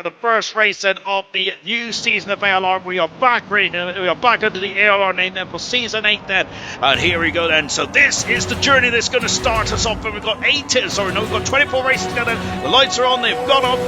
the first race then of the new season of ALR. We are back under the ALR name then for season 8 then, and here we go then. So this is the journey that's going to start us off, and we've got we've got 24 races together. The lights are on, they've gone up,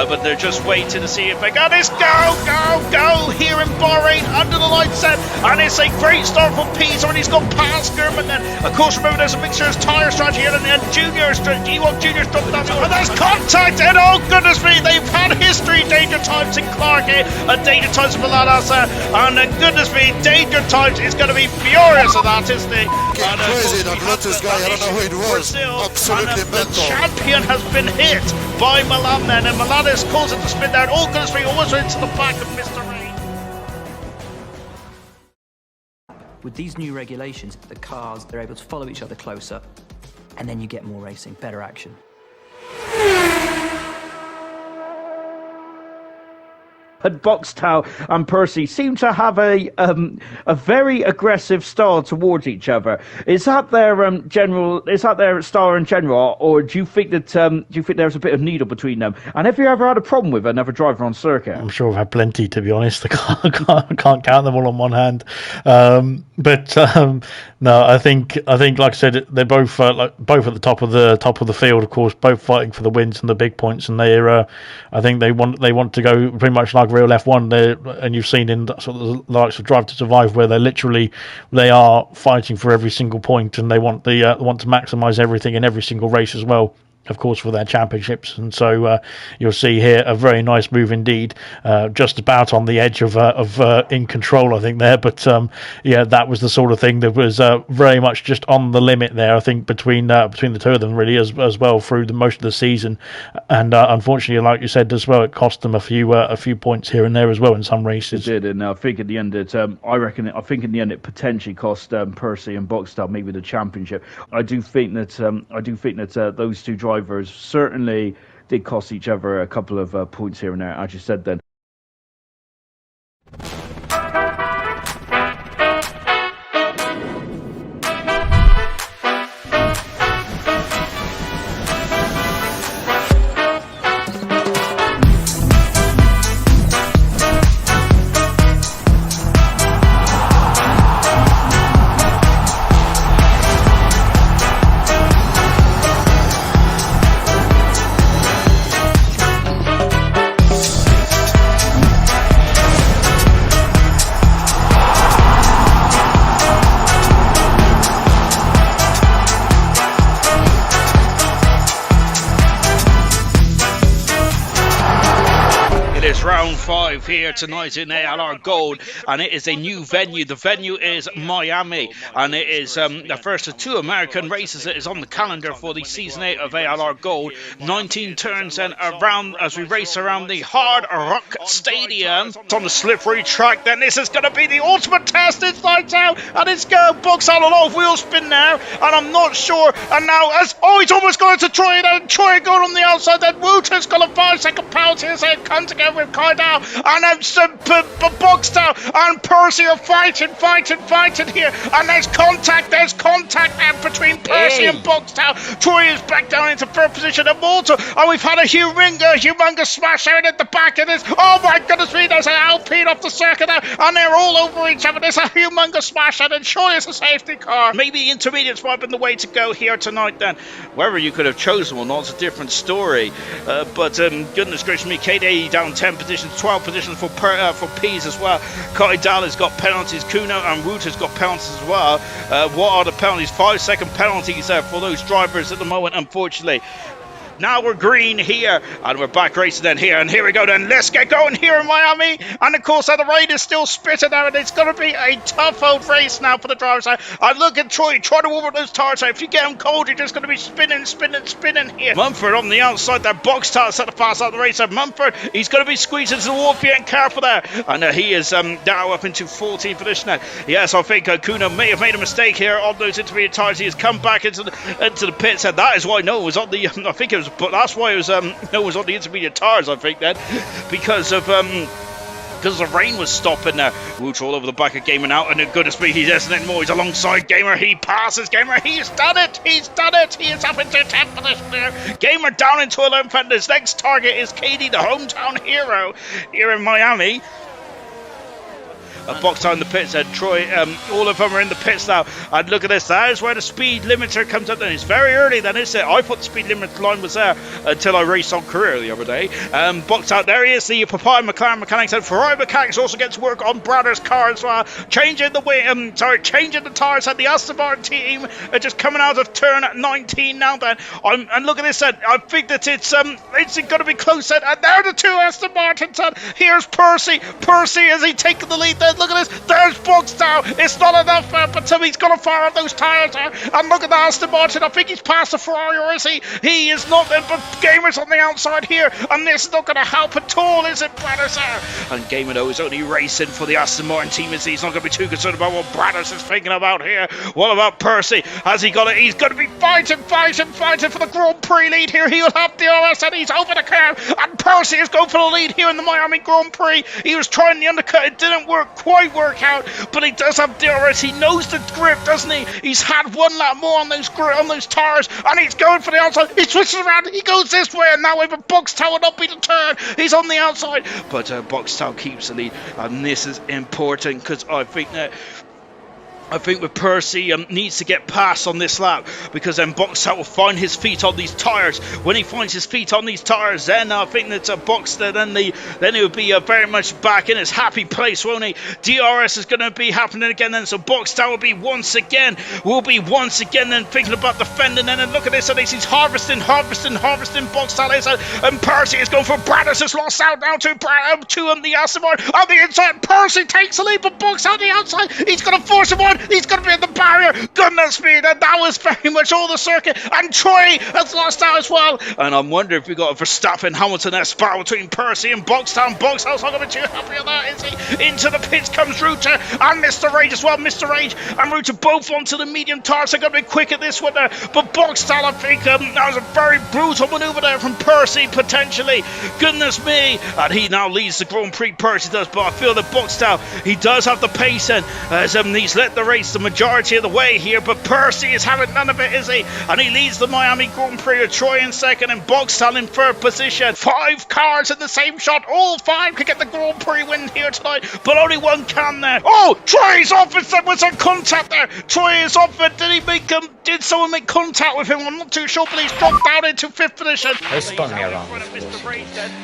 but they're just waiting to see if they got this. Go here in Bahrain under the lights then, and it's a great start for Pease, and he's got past German then. Of course, remember there's a mixture of tyre strategy here, and then G1 Juniors dropped that, and there's contact, and oh goodness me, they've had history. Danger Times in Clark and Danger Times in Maladas, and goodness me, Danger Times is going to be furious at that, isn't he? Crazy, that Lotus guy, I don't know who it was. Absolutely mental. The champion has been hit by Milan then, and Maladas calls it to spin down. Oh goodness me, almost into the back of Mr. Ray. With these new regulations, the cars, they're able to follow each other closer, and then you get more racing, better action. And Boxtel and Percy seem to have a very aggressive style towards each other. Is that their their style in general, or do you think that there's a bit of needle between them? And have you ever had a problem with another driver on circuit? I'm sure I've had plenty, to be honest. I can't count them all on one hand. No, I think like I said, they're both both at the top of the field, of course, both fighting for the wins and the big points, and I think they want to go pretty much like real F1 there, and you've seen in sort of the likes of Drive to Survive where they are fighting for every single point, and they want to maximise everything in every single race as well, of course, for their championships. And so you'll see here a very nice move indeed, just about on the edge of in control, I think, there. But yeah, that was the sort of thing that was very much just on the limit there, I think, between the two of them, really, as well, through most of the season. And unfortunately, like you said as well, it cost them a few points here and there as well in some races. It did, and I think in the end it potentially cost Percy and Boxtel maybe the championship. I do think that those two drivers certainly did cost each other a couple of points here and there, as you said then. Round 5 here tonight in ALR Gold, and it is a new venue. The venue is Miami, and it is the first of 2 American races that is on the calendar for the season 8 of ALR Gold. 19 turns then around as we race around the Hard Rock Stadium. It's on the slippery track then. This is going to be the ultimate test. It's lights out, and it's go box out a lot of wheel spin now, and I'm not sure. And now he's almost going to Troy, and Troy going on the outside. Then Wooter's got a 5-second penalty as they come together with Kydal, and Boxtel and Percy are fighting here, and there's contact between Percy and Boxtel. Troy is back down into third position at Malta, and we've had a humongous smash out at the back of this. Oh my goodness me, there's an Alpine off the circuit there, and they're all over each other. There's a humongous smash, and then surely it's a safety car. Maybe intermediates might have been the way to go here tonight then. Whether you could have chosen one, that's a different story. But goodness gracious me, KD down 10 positions, 12 positions for Pease as well. Kydal has got penalties, Kuno and Woot has got penalties as well. What are the penalties? 5-second penalties for those drivers at the moment, unfortunately. Now we're green here, and we're back racing then here, and here we go then. Let's get going here in Miami, and of course the rain is still spitting there, and it's going to be a tough old race now for the drivers. I look at Troy, try to warm up those tires. If you get them cold, you're just going to be spinning here. Mumford on the outside there, Boxtel set to pass out the race. Mumford, he's going to be squeezed into the wall if you ain't careful there, and he is now up into 14th position now. Yes, I think Kuna may have made a mistake here on those intermediate tires. He has come back into the pits, and that is why Noah was on the I think it was, but that's why it was no one was on the intermediate tires, I think, then, because of because the rain was stopping there. Wooter all over the back of Gamer now, and goodness me, he doesn't more. He's alongside Gamer. He passes Gamer. He's done it. He's done it. He is up into 10th position there. Gamer down into 11th, and his next target is Katie, the hometown hero here in Miami. A box out in the pits, and Troy, all of them are in the pits now. And look at this, that is where the speed limiter comes up, and it's very early then, isn't it? I thought the speed limit line was there until I raced on career the other day. Box out, there he is, the Papaya McLaren Mechanics, and Ferrari Mechanics also gets work on Bradder's car as well. Changing the tires, and the Aston Martin team are just coming out of turn 19 now then. And look at this then, I think that it's going to be close then, and there are the two Aston Martins, and here's Percy. Percy, is he taking the lead then? Look at this, there's Bugs now. It's not enough, but he's going to fire up those tyres there. And look at the Aston Martin. I think he's past the Ferrari, or is he? He is not, but Gamer's on the outside here, and this is not going to help at all, is it, Bradders there? And Gamer, though, is only racing for the Aston Martin team, is he? He's not going to be too concerned about what Bradders is thinking about here. What about Percy? Has he got it? He's going to be fighting for the Grand Prix lead here. He'll have DRS, and he's over the curve, and Percy is going for the lead here in the Miami Grand Prix. He was trying the undercut. It didn't quite work out, but he does have DRS. He knows the grip, doesn't he? He's had one lap more on those tires, and he's going for the outside. He switches around, he goes this way, and now with a Boxtel will not be the turn. He's on the outside, but Boxtel keeps the lead, and this is important because I think with Percy needs to get past on this lap, because then Boxtel will find his feet on these tyres. When he finds his feet on these tyres, then I think that's a Boxtel. Then he'll be very much back in his happy place, won't he? DRS is going to be happening again then, so Boxtel will be once again then thinking about defending. And then look at this, and he's harvesting Boxtel is, and Percy is going for Bradders. Has lost out now to the Aston Martin on the inside. Percy takes the lead, but Boxtel on the outside. He's going to force him on. He's going to be at the barrier. Goodness me, that was very much all the circuit. And Troy has lost out as well. And I'm wondering if we got a Verstappen Hamilton-esque battle between Percy and Boxtel. Boxtel's not going to be too happy with that, is he? Into the pits comes Reuter and Mr. Rage as well. Mr. Rage and Reuter both onto the medium tires. They're going to be quick at this one there. But Boxtel, I think, that was a very brutal manoeuvre there from Percy, potentially. Goodness me. And he now leads the Grand Prix, Percy does. But I feel that Boxtel, he does have the pace, and as he's let the race the majority of the way here, but Percy is having none of it, is he? And he leads the Miami Grand Prix with Troy in second and Boxtel in third position. 5 cars in the same shot. All 5 could get the Grand Prix win here tonight, but only one can there. Oh, Troy's off with some contact there. Troy is off it. Did someone make contact with him? I'm not too sure, but he's dropped down into 5th position. I spun me around.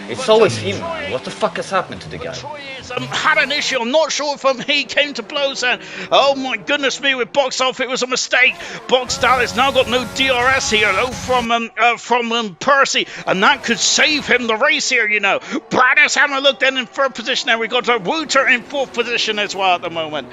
It's always him. What the fuck has happened to the guy? Troy has had an issue. I'm not sure if he came to blows then. Oh my goodness me, with Boxtel, it was a mistake. Boxtel has now got no DRS here, though, from Percy, and that could save him the race here, you know. Bradders having a look then in 3rd position, and we got Wooter in 4th position as well at the moment.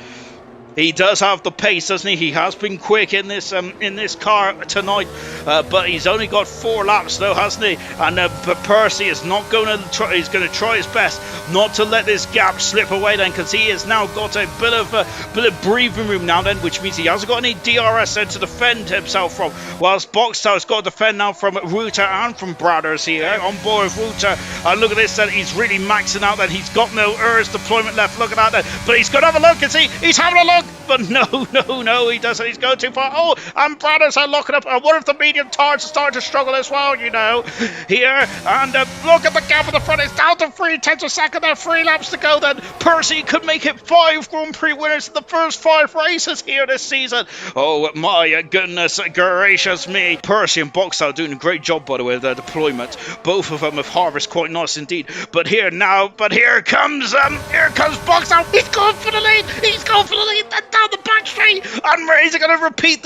He does have the pace, doesn't he? He has been quick in this car tonight, but he's only got 4 laps though, hasn't he? And but Percy is not going to try. He's going to try his best not to let this gap slip away then, because he has now got a bit of breathing room now then, which means he hasn't got any DRS then to defend himself from. Whilst Boxtel's got to defend now from Reuter and from Bradders here on board with Reuter. And look at this then, he's really maxing out then. He's got no ERS deployment left. Look at that then, but he's going to have a look. Is he? He's having a look. But no, he doesn't. He's going too far. Oh, and Bradders are locking up. And what if the medium tires are starting to struggle as well, you know, here? And look at the gap at the front. It's down to 3/10 a second. There 3 laps to go then. Percy could make it 5 Grand Prix winners in the first 5 races here this season. Oh, my goodness gracious me. Percy and Boxtel doing a great job, by the way, of their deployment. Both of them have harvested quite nice indeed. But here comes Boxtel. He's going for the lead. Down the back straight, and he's going to repeat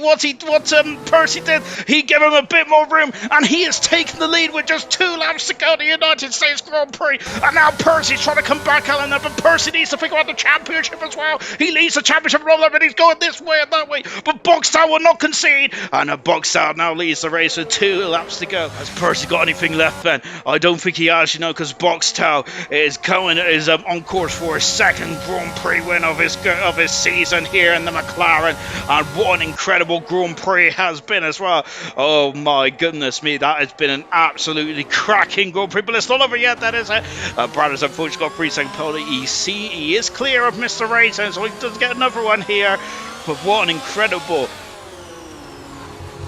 what Percy did. He gave him a bit more room, and he has taken the lead with just 2 laps to go to the United States Grand Prix. And now Percy's trying to come back out, but Percy needs to figure out the championship as well. He leads the championship roll-up, and he's going this way and that way, but Boxtel will not concede, and Boxtel now leads the race with 2 laps to go. Has Percy got anything left then? I don't think he has, you know, because Boxtel is on course for his 2nd Grand Prix win of his of his season here in the McLaren, and what an incredible Grand Prix has been as well. Oh my goodness me, that has been an absolutely cracking Grand Prix, but it's not over yet, that is it. Brad has unfortunately got 3-second penalty. He is clear of Mr. Rayson, so he does get another one here, but what an incredible,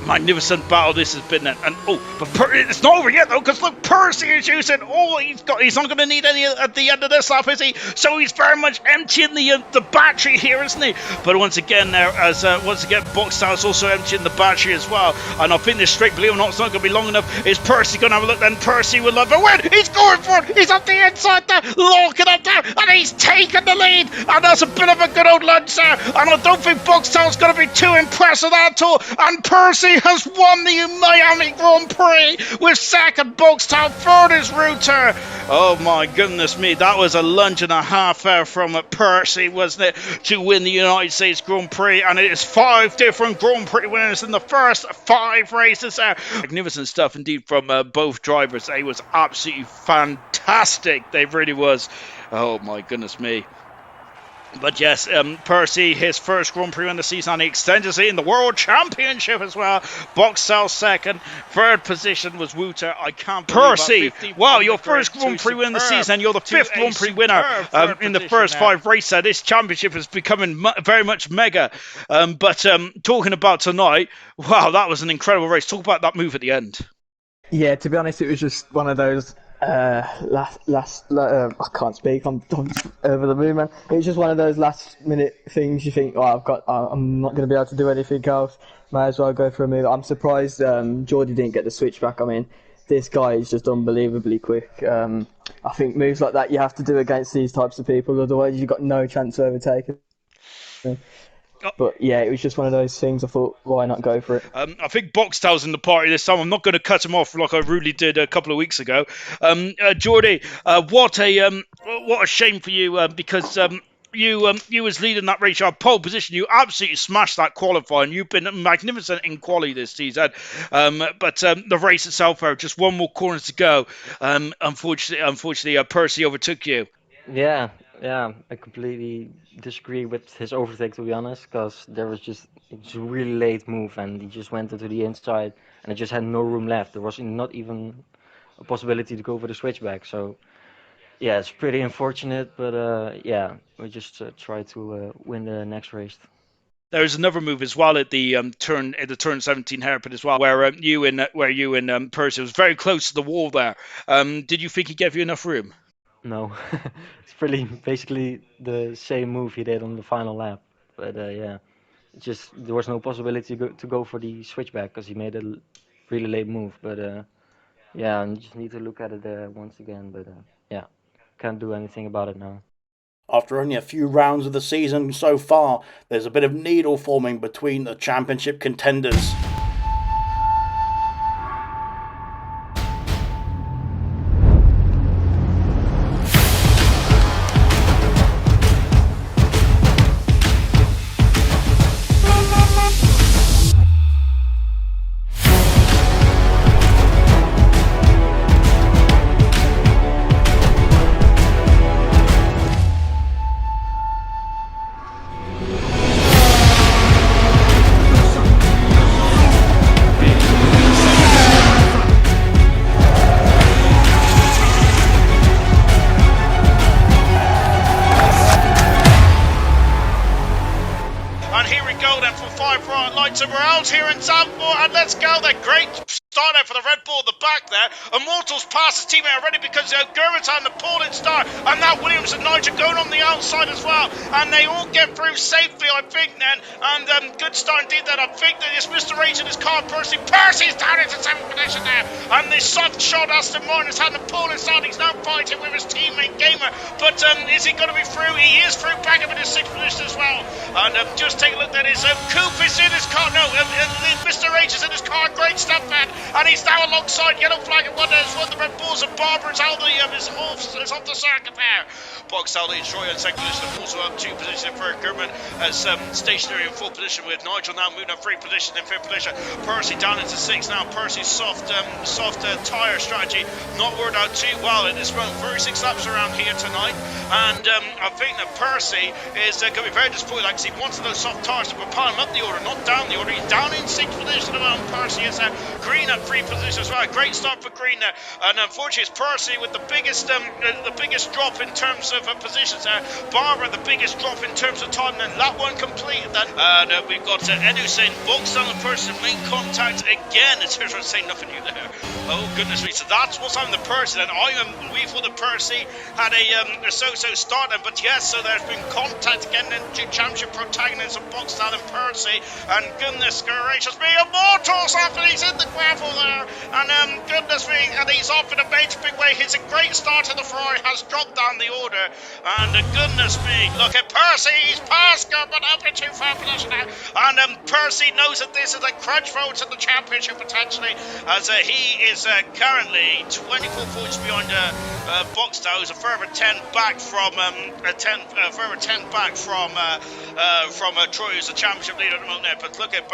magnificent battle this has been. And but it's not over yet though, because look, Percy is using all he's got. He's not going to need any at the end of this lap, is he? So he's very much emptying the battery here, isn't he? But once again, Boxtown's also emptying the battery as well. And I think this straight, believe it or not, it's not going to be long enough. Is Percy going to have a look? Then Percy will have a win. He's going for it. He's on the inside there, locking up there, and he's taken the lead. And that's a bit of a good old lunge there. And I don't think Boxtown's going to be too impressed with that at all. And Percy has won the Miami Grand Prix with second, Boxtown third is Router. Oh my goodness me, that was a lunge and a half from Percy, wasn't it, to win the United States Grand Prix, and it is 5 different Grand Prix winners in the first 5 races there. Magnificent stuff indeed from both drivers. They was absolutely fantastic, they really was. Oh my goodness me. But yes, Percy, his first Grand Prix in the season, and he extends it in the World Championship as well. Boxtel second, third position was Wouter. I can't believe Percy, wow, your first Grand Prix win in the season, you're the 5th Grand Prix winner in the first 5 races. This championship is becoming very much mega. But talking about tonight, wow, that was an incredible race. Talk about that move at the end. Yeah, to be honest, it was just one of those I can't speak. I'm over the moon, man. It was just one of those last minute things. You think, I'm not going to be able to do anything else. Might as well go for a move. I'm surprised Geordie didn't get the switchback. I mean, this guy is just unbelievably quick. I think moves like that you have to do against these types of people, otherwise you've got no chance of overtaking. But yeah, it was just one of those things. I thought, why not go for it? I think Boxtel's in the party this time. I'm not going to cut him off like I rudely did a couple of weeks ago. Geordie, what a shame for you, because you was leading that race. You had pole position. You absolutely smashed that qualifying. You've been magnificent in quali this season. But the race itself, just one more corner to go. Unfortunately, Percy overtook you. Yeah, I completely disagree with his overtake, to be honest, because there was it's a really late move, and he just went into the inside, and it just had no room left. There was not even a possibility to go for the switchback. So, yeah, it's pretty unfortunate, but yeah, we just try to win the next race. There's another move as well at the turn 17 hairpin as well, where you and Percy was very close to the wall there. Did you think he gave you enough room? No, it's basically the same move he did on the final lap. But yeah, there was no possibility to go for the switchback because he made a really late move. But yeah, I just need to look at it once again. But yeah, can't do anything about it now. After only a few rounds of the season so far, there's a bit of needle forming between the championship contenders. Here in Zandvoort, and let's go. That great start out for the Red Bull at the back there. Immortals pass his teammate already because Gervit's on the pole-in start, and now Williams and Nigel going on the outside as well, and they all get through safely, I think, then. And good start indeed. That I think that it's Mr. H in his car. Percy's down into 7th position there, and this soft shot Aston Martin has had the pole-in start. He's now fighting with his teammate Gamer, but is he going to be through? He is through, back up in his 6th position as well. And just take a look at his Coop is in his car. No, Mr. H is in his car. Great stuff, man. And he's now alongside. Yellow flag my goodness, one of the Red Bulls and Barber's out is off the circuit there. Boxtel leads Troy in second position, also up 2 positions for Gurman as stationary in 4th position with Nigel now moving up 3 positions in 5th position. Percy down into 6 now. Percy's soft tyre strategy not worked out too well in this run. 36 laps around here tonight, and I think that Percy is going to be very disappointed because he wanted those soft tyres to propel him up the order, not down the order. He's down in 6th position at the moment. Percy is Green at 3 positions as well. Great start for Green there, and unfortunately it's Percy with the biggest drop in terms of positions there. Barber the biggest drop in terms of time, and lap 1 completed then. And we've got Edu saying Boxtel and Percy main contact again. It's saying nothing new there. Oh goodness me, so that's what's on the Percy then. We thought that Percy had a so-so start then, but yes, so there's been contact again into championship protagonists of Boxtel and Percy, and goodness gracious me, Immortals after he's in the gravel there, and goodness me, and he's off in a major big way. He's a great start, and the Ferrari has dropped down the order, and goodness me, look at Percy, he's past Gurman up into 3rd position now, and Percy knows that this is a crunch road to the championship potentially, as he is currently 24 points behind Boxtel, who's a further 10 back from Troy, who's the championship leader at the moment there. But look at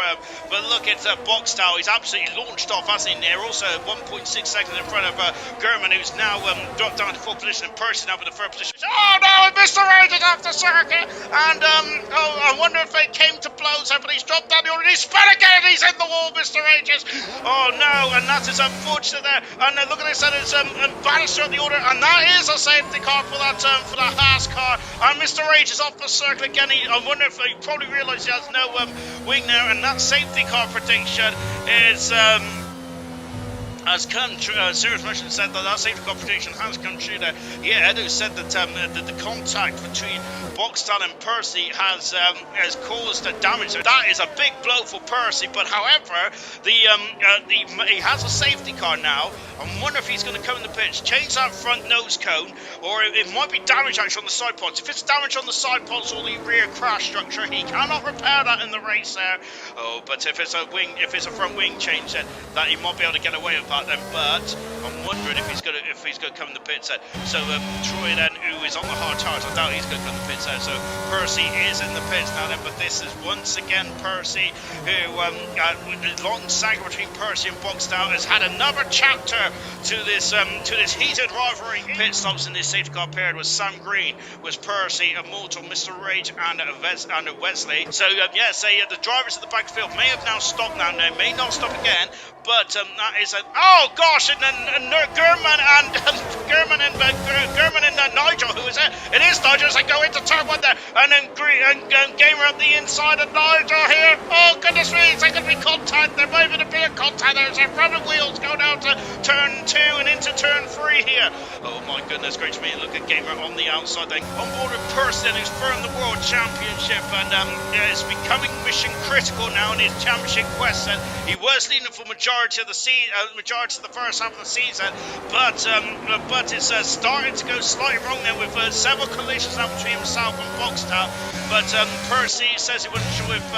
Boxtel, he's absolutely launched off, hasn't he? They're also 1.6 seconds in front of Gurman, who's now dropped down to 4th position, and Percy now with the 3rd position. Oh no, Mr. Rage is off the circuit, and I wonder if they came to blows there, but he's dropped down the order, he's spun again, he's in the wall, Mr. Rages. Oh no, and that is unfortunate there, and look at this, that is Bannister on the order, and that is a safety car for that Haas car, and Mr. Rage is off the circuit again. I wonder if he probably realised he has no wing there, and that safety car prediction is has come true. Serious Mission said that safety car prediction has come true there. Yeah, Edu said that the contact between Boxtel and Percy has caused damage. So that is a big blow for Percy, but however, he has a safety car now. I wonder if he's going to come in the pitch, change that front nose cone, or it might be damage actually on the side pods. If it's damage on the side pods or the rear crash structure, he cannot repair that in the race there. Oh, but if it's a front wing change, then that he might be able to get away with that then. But I'm wondering if he's going to come in the pits then. So Troy then, who is on the hard tires, I doubt he's going to come in the pits there. So Percy is in the pits now then, but this is once again Percy, who with the long saga between Percy and Boxtel has had another chapter to this heated rivalry. Pit stops in this safety car period was Sam Green, was Percy, Immortal, Mr. Rage, and Wesley. So the drivers at the back of the field may have now stopped now. They may not stop again, but that is oh gosh, and Gurman and Nigel, who is it? It is Nigel as they go into turn 1 there, and then Gamer up the inside of Nigel here. Oh goodness me, it's going to be contact. There might even be a contact there as their front wheels go down to turn 2 and into turn 3 here. Oh my goodness, great to me. Look at Gamer on the outside then. On board with Person, who's firm the World Championship, and is becoming mission critical now in his championship quest. And he was leading for majority of the first half of the season, but it's starting to go slightly wrong there with several collisions now between himself and Boxtel. But Percy says he wasn't sure if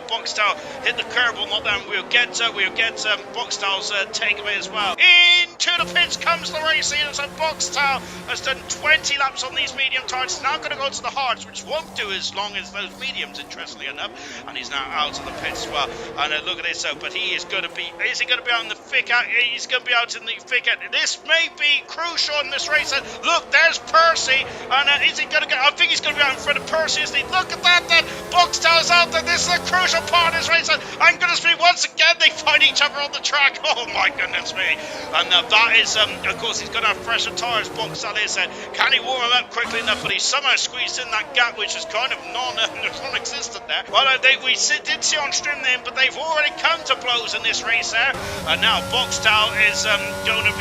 Boxtel hit the curb or not. Then we'll get Boxtel's takeaway as well. Into the pits comes the race leader. So Boxtel has done 20 laps on these medium tires. He's now going to go to the hards, which won't do as long as those mediums, interestingly enough. And he's now out of the pits as well. And look at this, but he is going to be. Is he going to be out in the thick? He's going to be out in the thick end. This may be crucial in this race. And look, there's Percy. And is he going to get? I think he's going to be out in front of Percy. Isn't he? Look at that. Then Boxtel's out there. This is a crucial part of this race. And I'm going to speak once again. They find each other on the track. Oh my goodness me. And that is, of course, he's going to have fresher tyres. Boxtel is. Can he warm him up quickly enough? But he somehow squeezed in that gap, which is kind of non-existent there. Well, we did see on stream then, but they've already come to blows in this race there. And now Boxtel is going to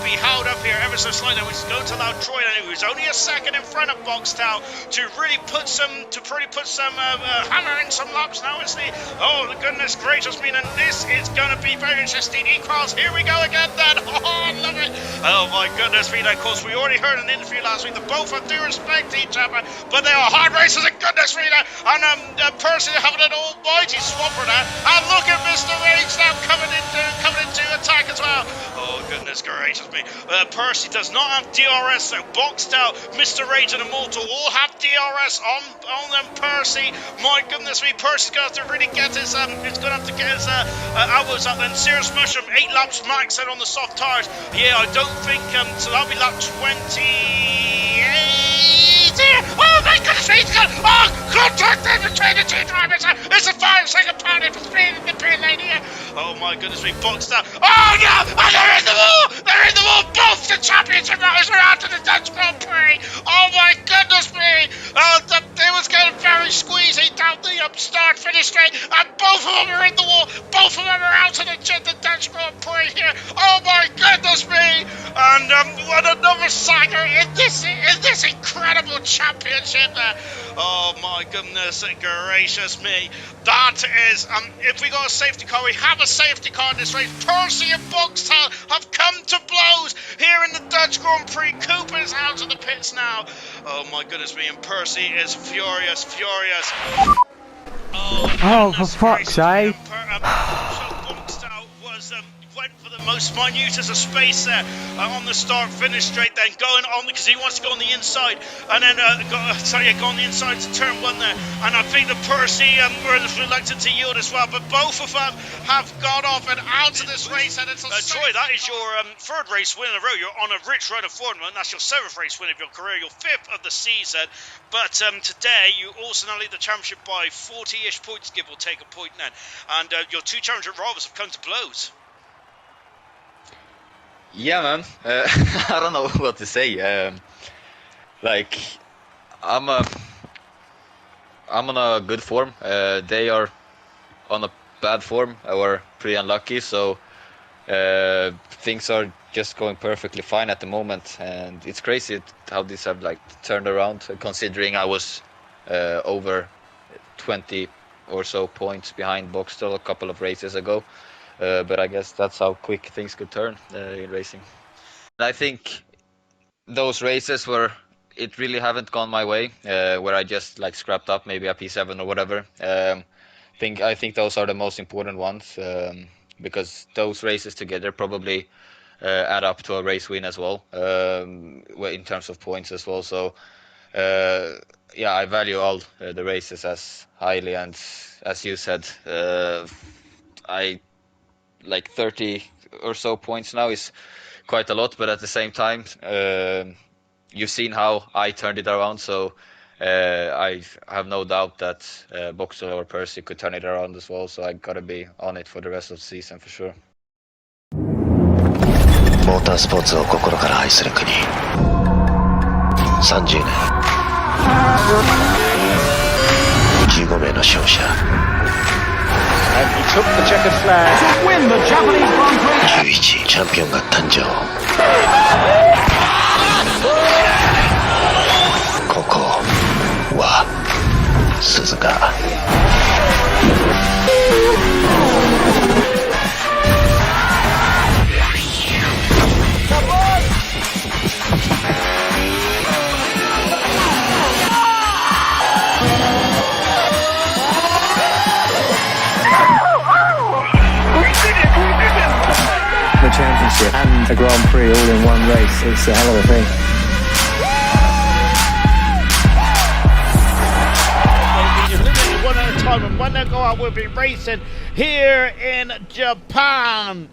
be held up here ever so slightly, which is going to allow Troy, who's only a second in front of Boxtel, to really put some hammer in some laps now, isn't he? Oh, the goodness gracious me, and this is going to be very interesting. Equals, here we go again then. Oh, I love it. Oh my goodness me, of course we already heard an interview last week that both of them do respect each other, but they are hard races, and goodness me, and Percy having an almighty swapper there, and look at Mr. Rage now coming into attack as well. goodness gracious me. Percy does not have DRS, so Boxed Out, Mr. Rage and Immortal all have DRS on them. Percy, my goodness me, Percy's going to have to really get his, he's going to have to get his hours up then. Serious Mushroom, 8 laps max out on the soft tires. Yeah, I don't think, so that'll be lap 28. Oh my goodness me, contact there between the two drivers. It's a 5-second penalty for speed in the pit lane here. Oh my goodness me, Boxed Out. Oh no, and they're in the wall. They're in the wall. Both the championship riders are out of the Dutch Grand Prix. Oh my goodness me. It was getting very squeezy down the start-finish straight, and both of them are in the wall. Both of them are out of the Dutch Grand Prix here. Oh my goodness me. And what another saga in this incredible championship there. Oh my goodness gracious me. That is, if we got a safety car, we have a safety car in this race. Percy and Boxtel have come to blows here in the Dutch Grand Prix. Cooper's out of the pits now. Oh my goodness me, and Percy is furious. Oh, for fuck's sake. Went for the most minutest of space there on the start-finish straight, then going on because he wants to go on the inside, and then go on the inside to turn 1 there. And I think the Percy were reluctant to yield as well, but both of them have got off and out of this race. And it's Troy, that is your 3rd race win in a row. You're on a rich run of form, and that's your 7th race win of your career, your 5th of the season. But today you also now lead the championship by 40-ish points, give or take a point then. And your 2 championship rivals have come to blows. Yeah, man. I don't know what to say. Like, I'm on a good form. They are on a bad form. We're pretty unlucky, so things are just going perfectly fine at the moment. And it's crazy how these have like turned around, considering I was over 20 or so points behind Boxtel a couple of races ago. But I guess that's how quick things could turn in racing. And I think those races where it really haven't gone my way, where I just like scrapped up maybe a P7 or whatever. I think those are the most important ones, because those races together probably add up to a race win as well, in terms of points as well. So yeah, I value all the races as highly, and as you said, I like 30 or so points now is quite a lot, but at the same time, you've seen how I turned it around, so I have no doubt that Boxtel or Percy could turn it around as well, so I gotta be on it for the rest of the season for sure. モータースポーツを心から愛する国30年15名の勝者 And he took the checkered flag to win the Japanese Grand Prix. 11チャンピオンが誕生ここは鈴鹿 The championship and the Grand Prix all in one race. It's a hell of a thing. One at a time, and when they go out, we'll be racing here in Japan.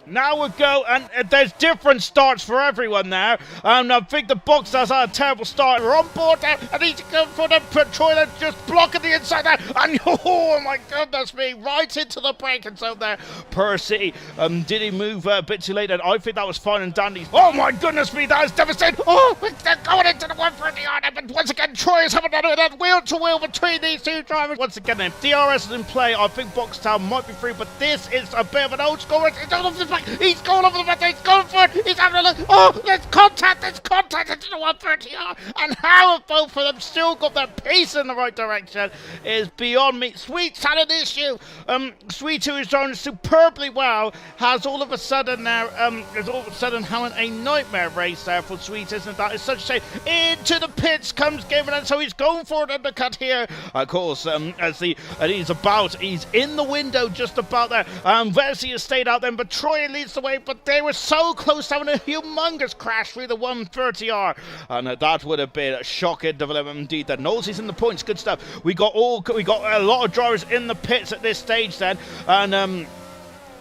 Now we go, and there's different starts for everyone now. I think the Boxers had a terrible start. We're on board there, and he's going for the Troiler just blocking the inside there. And oh my goodness me, right into the braking zone there. Percy, did he move a bit too late? And I think that was fine and dandy. Oh my goodness me, that is devastating. Oh, they're going into the 130 on it, but once again, Troy is having that wheel to wheel between these two drivers. Once again, then, DRS is in play. I think Boxtown might be free, but this is a bit of an old school race. It's all over the back. He's going over the back. He's going for it. He's having a look. Oh, there's contact into the 130R. And how have both of them still got their pace in the right direction is beyond me. Sweet's had an issue. Sweet, who is driving superbly well, has all of a sudden now, is all of a sudden having a nightmare race there for Sweet, isn't that? It's such a shame. Into the pits comes Gavin, and so he's going for an undercut here. Of course, he's in the window just about there. Vesey has stayed out then, but Troy Troy leads the way, but they were so close to having a humongous crash through the 130R, and that would have been a shocking development indeed. That Knowles in the points, good stuff. We got a lot of drivers in the pits at this stage then, and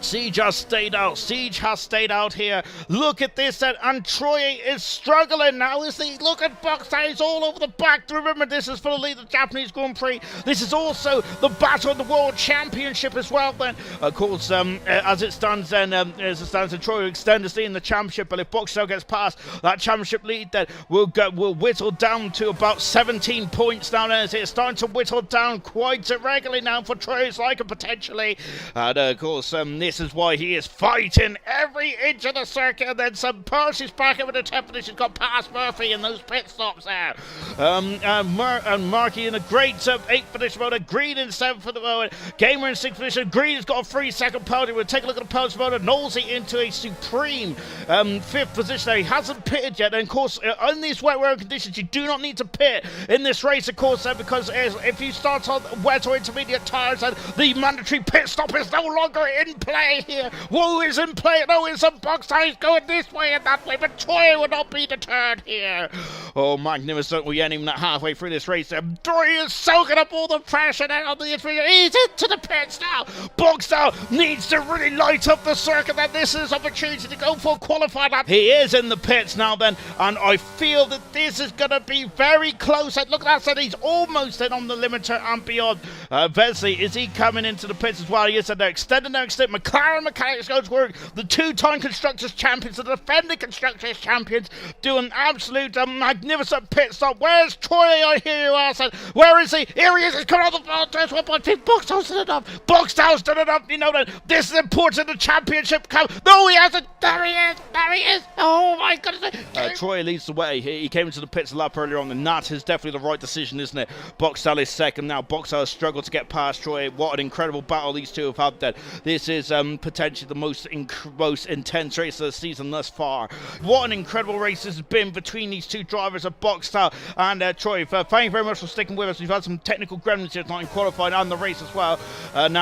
Siege has stayed out. Siege has stayed out here. Look at this, and Troy is struggling now. Look at Boxtown. He's all over the back. Remember, this is for the lead of the Japanese Grand Prix. This is also the battle of the World Championship as well. Then, of course, as it stands, Troy will extend his lead in the championship. But if Boxtown gets past that championship lead, then will whittle down to about 17 points now. As it's starting to whittle down quite irregularly now for Troy's like potentially. And of course, this is why he is fighting every inch of the circuit. And then some Percy's back over the temple. She's got past Murphy in those pit stops there. And Markey in a great 8th position motor. Green in 7th for the moment. Gamer in 6th position. Green has got a 3-second penalty. We'll take a look at the penalty motor. Knowlesy into a supreme 5th position there. He hasn't pitted yet. And of course, in these wet weather conditions, you do not need to pit in this race, of course, because if you start on wet or intermediate tyres, then the mandatory pit stop is no longer in play here. Whoa is in play. No, it's a box. He's going this way and that way, but Troy will not be deterred here. Oh, magnificent. We ain't even halfway through this race. Troy is soaking up all the pressure there on the intermediate. He's into the pits now. Boxtown needs to really light up the circuit, and this is opportunity to go for qualifying. He is in the pits now then, and I feel that this is going to be very close. And look at that, he's almost in on the limiter and beyond. Vesley, is he coming into the pits as well? Yes, they're extending their extent. McLaren Mechanics goes to work. The 2-time Constructors Champions, the defending Constructors Champions, do an absolute magnificent pit stop. Where's Troy, I hear you ask? Where is he? Here he is. He's coming on the ball. There's 1.5. Boxtown's done it up. Boxtown's done it up. You know that this is important. The championship comes. No, he hasn't. There he is. There he is. Oh, my goodness. Troy leads the way. He came into the pits a lap earlier on, and that is definitely the right decision, isn't it? Boxtown is second now. Boxtown has struggled to get past Troy. What an incredible battle these two have had there. This is potentially the most intense race of the season thus far. What an incredible race this has been between these two drivers of Boxtown and Troy. Thank you very much for sticking with us. We've had some technical gremlins here tonight in qualifying and the race as well. But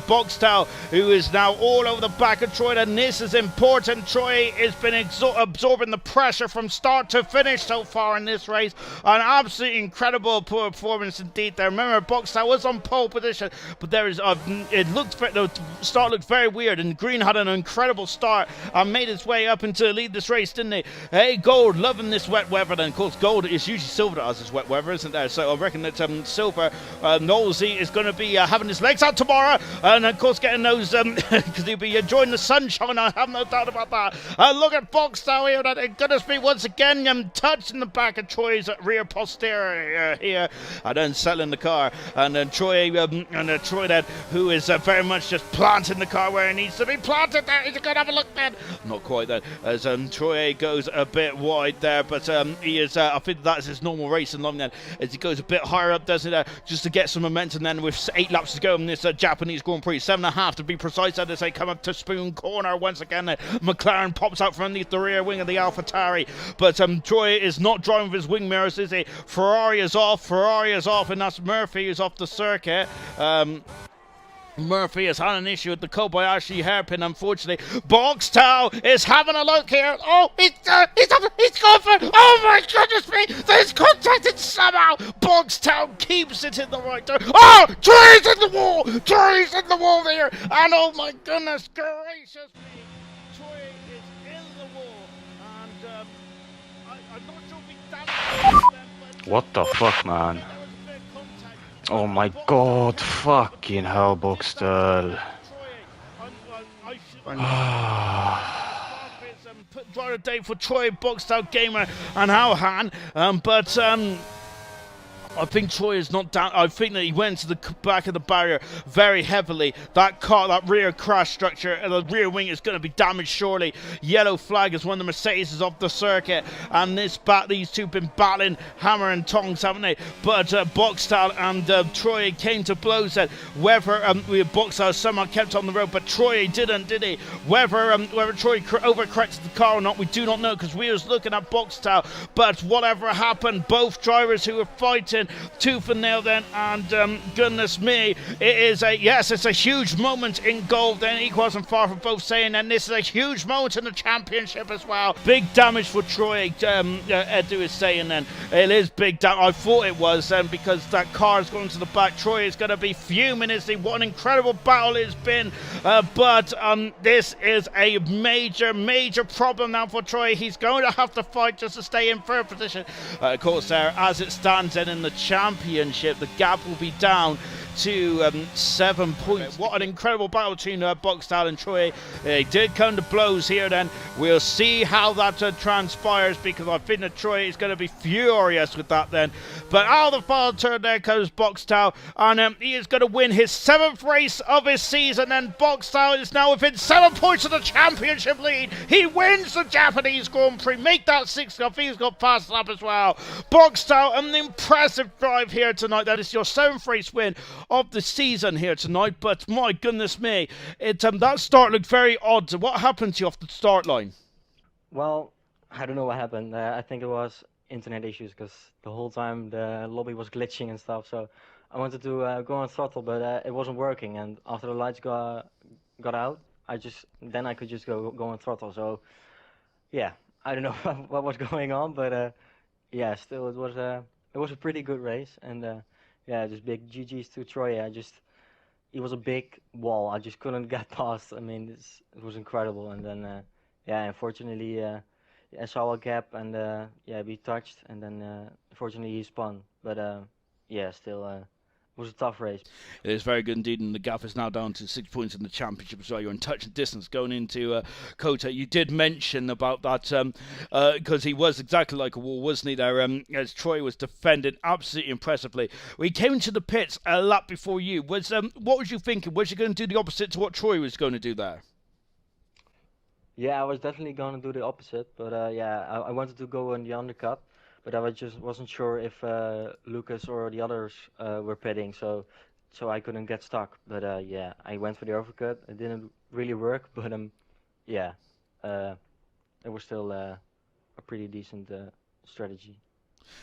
Boxtown, who is now all over the back of Troy, and this is important. Troy has been absorbing the pressure from start to finish so far in this race. An absolutely incredible performance indeed there. Remember, Boxtown was on pole position, but there is the start looked very weird, and Green had an incredible start and made his way up into lead this race, didn't he? Hey, Gold, loving this wet weather. Then, of course, Gold is usually Silver that has this wet weather, isn't there? So I reckon that Silver, Knowlesy, is going to be having his legs out tomorrow, and of course getting those, because he'll be enjoying the sunshine, I have no doubt about that. Look at Boxtown here, that goodness me, once again, touching the back of Troy's rear posterior here, and then settling the car, and then Troy, then, who is very much just planting the car where it needs to be planted there. He's going to have a look then. Not quite then, as Troy goes a bit wide there, but he is, I think that's his normal racing line then, as he goes a bit higher up, doesn't he, just to get some momentum then with 8 laps to go in this Japanese Grand Prix, 7.5 to be precise, as they come up to Spoon Corner once again. McLaren pops out from underneath the rear wing of the AlphaTauri, but Troy is not driving with his wing mirrors, is he? Ferrari is off, and that's Murphy who's off the circuit. Murphy has had an issue with the Kobayashi hairpin, unfortunately. Boxtown is having a look here. Oh, he's gone for, oh my goodness me, there's contacted somehow. Boxtown keeps it in the right direction. Oh, Troy's in the wall. Troy's in the wall there. And oh my goodness gracious me, Troy is in the wall. And I'm not sure if he damaged them. What the fuck, man? Oh my god, fucking hell, Boxtel. Drive a day for Troy, Boxtown Gamer and Alhan, but I think Troy is not down. I think that he went to the back of the barrier very heavily. That car, that rear crash structure, and the rear wing is going to be damaged surely. Yellow flag as one of the Mercedes is off the circuit, and these two have been battling hammer and tongs, haven't they? But Boxtel and Troy came to blows. That whether Boxtel somehow kept on the road, but Troy didn't, did he? Whether Troy overcorrected the car or not, we do not know, because we was looking at Boxtel. But whatever happened, both drivers who were fighting then, tooth and nail then, and goodness me, it's a huge moment in gold then. He wasn't far from both saying, and this is a huge moment in the championship as well. Big damage for Troy, Edu is saying then. It is big damage. I thought it was because that car is going to the back. Troy is going to be fuming, is he? What an incredible battle it's been, but this is a major problem now for Troy. He's going to have to fight just to stay in third position. Of course, as it stands then in the championship, the gap will be down to 7 points. What an incredible battle between Boxtel and Troy. They did come to blows here then. We'll see how that transpires, because I think that Troy is going to be furious with that then. But out of the final turn there comes Boxtel, and he is going to win his 7th race of his season, and Boxtel is now within 7 points of the championship lead. He wins the Japanese Grand Prix. Make that 6th. I think he's got past up as well. Boxtel, an impressive drive here tonight. That is your 7th race win of the season here tonight, but my goodness me, that start looked very odd. What happened to you off the start line? Well, I don't know what happened. I think it was internet issues, because the whole time the lobby was glitching and stuff, so I wanted to go on throttle, but it wasn't working, and after the lights got out, then I could just go on throttle. So yeah, I don't know what was going on, but yeah, still it was a pretty good race, and yeah, just big GGs to Troy. It was a big wall. I just couldn't get past. I mean, it was incredible. And then, yeah, unfortunately, I saw a gap, and yeah, we touched, and then unfortunately he spun. But yeah, still, it was a tough race. It is very good indeed, and the gap is now down to 6 points in the championship as well. You're in touch and distance going into Kota. You did mention about that because he was exactly like a wall, wasn't he, there, as Troy was defending absolutely impressively. We came into the pits a lap before you. What was you thinking? Was you going to do the opposite to what Troy was going to do there? Yeah, I was definitely going to do the opposite, but yeah, I wanted to go in the undercut. But I just wasn't sure if Lucas or the others were pitting, so I couldn't get stuck. But yeah, I went for the overcut. It didn't really work, but yeah, it was still a pretty decent strategy.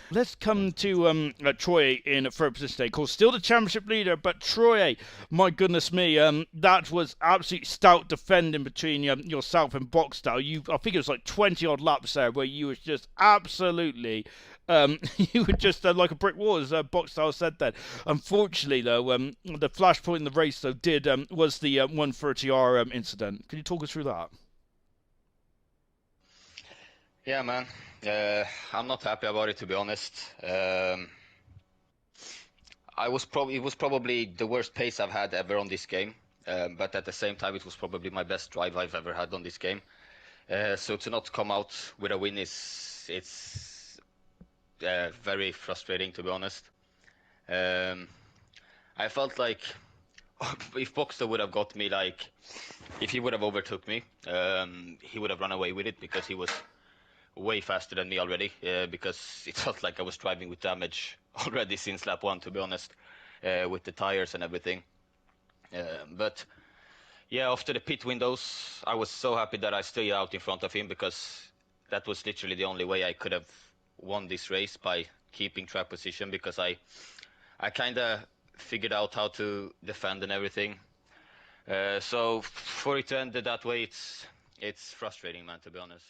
Let's come to Troy in third position today. Of course, still the championship leader, but Troy, my goodness me, that was absolutely stout defending between yourself and Boxtel. I think it was like 20 odd laps there where you was just absolutely, you were just like a brick wall, as Boxtel said that. Unfortunately, though, the flashpoint in the race though was the 130R incident. Can you talk us through that? Yeah, man. I'm not happy about it, to be honest. It was probably the worst pace I've had ever on this game, but at the same time, it was probably my best drive I've ever had on this game. So to not come out with a win it's very frustrating, to be honest. I felt like if Boxer would have got me, like if he would have overtook me, he would have run away with it, because he was way faster than me already, because it felt like I was driving with damage already since lap 1, to be honest, with the tires and everything. But yeah, after the pit windows, I was so happy that I stayed out in front of him, because that was literally the only way I could have won this race, by keeping track position, because I kind of figured out how to defend and everything. So for it to end that way, it's frustrating, man, to be honest.